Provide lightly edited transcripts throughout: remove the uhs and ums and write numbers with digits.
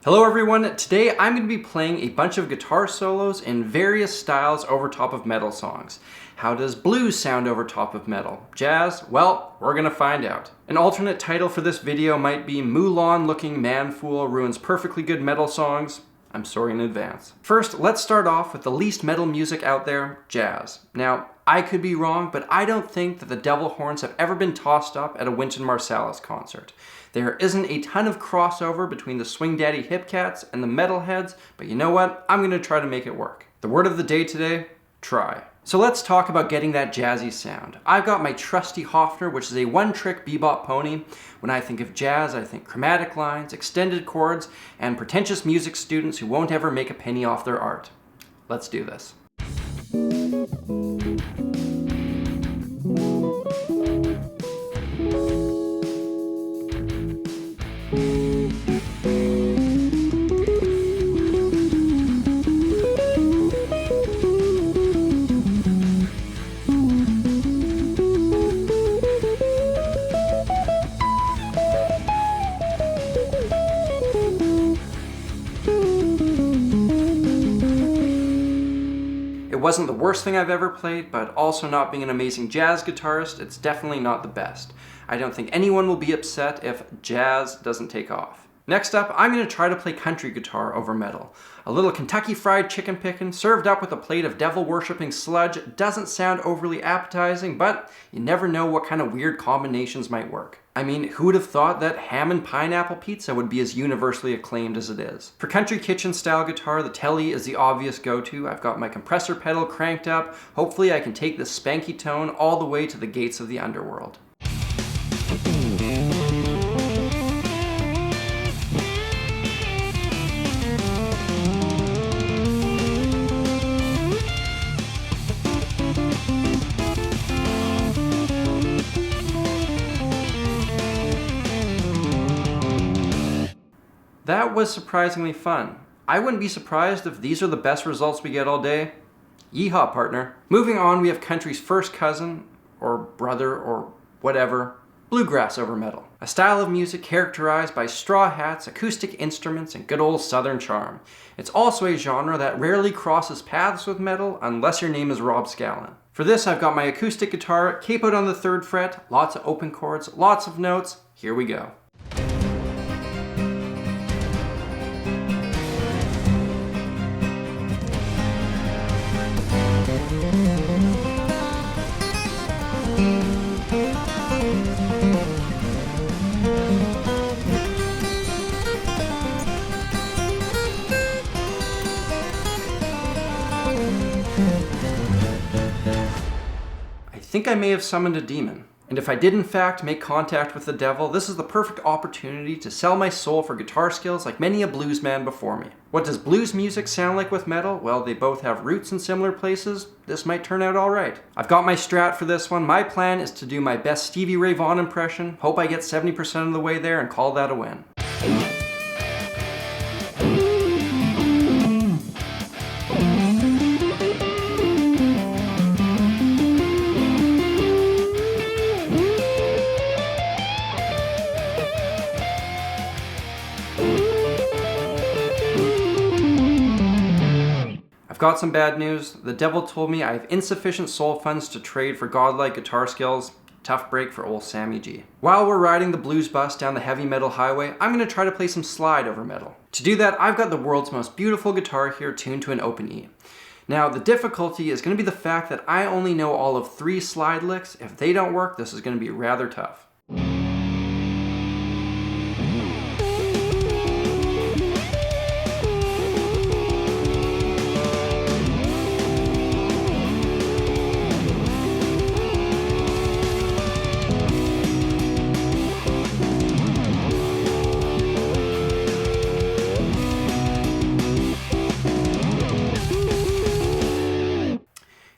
Hello everyone, today I'm going to be playing a bunch of guitar solos in various styles over top of metal songs. How does blues sound over top of metal? Jazz? Well, we're going to find out. An alternate title for this video might be Mulan Looking Man Fool Ruins Perfectly Good Metal Songs. I'm sorry in advance. First, let's start off with the least metal music out there, jazz. Now, I could be wrong, but I don't think that the devil horns have ever been tossed up at a Wynton Marsalis concert. There isn't a ton of crossover between the Swing Daddy hip cats and the metalheads, but you know what? I'm going to try to make it work. The word of the day today, try. So let's talk about getting that jazzy sound. I've got my trusty Hofner, which is a one-trick bebop pony. When I think of jazz, I think chromatic lines, extended chords, and pretentious music students who won't ever make a penny off their art. Let's do this. It wasn't the worst thing I've ever played, but also not being an amazing jazz guitarist, it's definitely not the best. I don't think anyone will be upset if jazz doesn't take off. Next up, I'm going to try to play country guitar over metal. A little Kentucky Fried Chicken pickin' served up with a plate of devil-worshipping sludge doesn't sound overly appetizing, but you never know what kind of weird combinations might work. I mean, who would have thought that ham and pineapple pizza would be as universally acclaimed as it is? For country kitchen style guitar, the Telly is the obvious go-to. I've got my compressor pedal cranked up. Hopefully I can take this spanky tone all the way to the gates of the underworld. That was surprisingly fun. I wouldn't be surprised if these are the best results we get all day. Yeehaw, partner. Moving on, we have country's first cousin, or brother, or whatever, bluegrass over metal. A style of music characterized by straw hats, acoustic instruments, and good old southern charm. It's also a genre that rarely crosses paths with metal unless your name is Rob Scallon. For this, I've got my acoustic guitar capoed on the 3rd fret, lots of open chords, lots of notes. Here we go. I think I may have summoned a demon. And if I did in fact make contact with the devil, this is the perfect opportunity to sell my soul for guitar skills like many a blues man before me. What does blues music sound like with metal? Well, they both have roots in similar places. This might turn out alright. I've got my strat for this one. My plan is to do my best Stevie Ray Vaughan impression. Hope I get 70% of the way there and call that a win. Got some bad news. The devil told me I have insufficient soul funds to trade for godlike guitar skills. Tough break for old Sammy G. While we're riding the blues bus down the heavy metal highway, I'm going to try to play some slide over metal. To do that, I've got the world's most beautiful guitar here tuned to an open E. Now, the difficulty is going to be the fact that I only know all of 3 slide licks. If they don't work, this is going to be rather tough.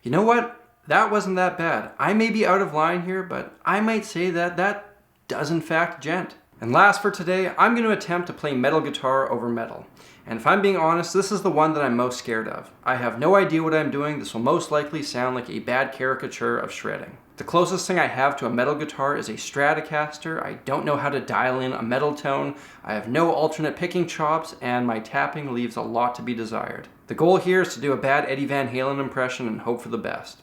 You know what? That wasn't that bad. I may be out of line here, but I might say that that does in fact gent. And last for today, I'm going to attempt to play metal guitar over metal. And if I'm being honest, this is the one that I'm most scared of. I have no idea what I'm doing. This will most likely sound like a bad caricature of shredding. The closest thing I have to a metal guitar is a Stratocaster. I don't know how to dial in a metal tone, I have no alternate picking chops, and my tapping leaves a lot to be desired. The goal here is to do a bad Eddie Van Halen impression and hope for the best.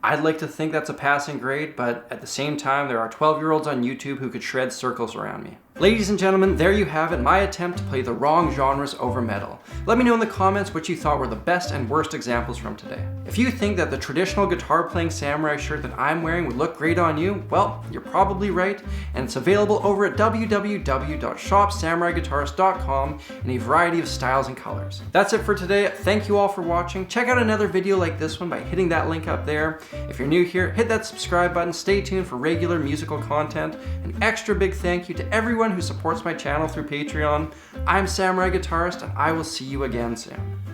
I'd like to think that's a passing grade, but at the same time, there are 12-year-olds on YouTube who could shred circles around me. Ladies and gentlemen, there you have it, my attempt to play the wrong genres over metal. Let me know in the comments what you thought were the best and worst examples from today. If you think that the traditional guitar playing samurai shirt that I'm wearing would look great on you, well, you're probably right, and it's available over at www.shopsamuraiguitarist.com in a variety of styles and colors. That's it for today. Thank you all for watching. Check out another video like this one by hitting that link up there. If you're new here, hit that subscribe button, stay tuned for regular musical content. An extra big thank you to everyone who supports my channel through Patreon. I'm Samurai Guitarist, and I will see you again soon.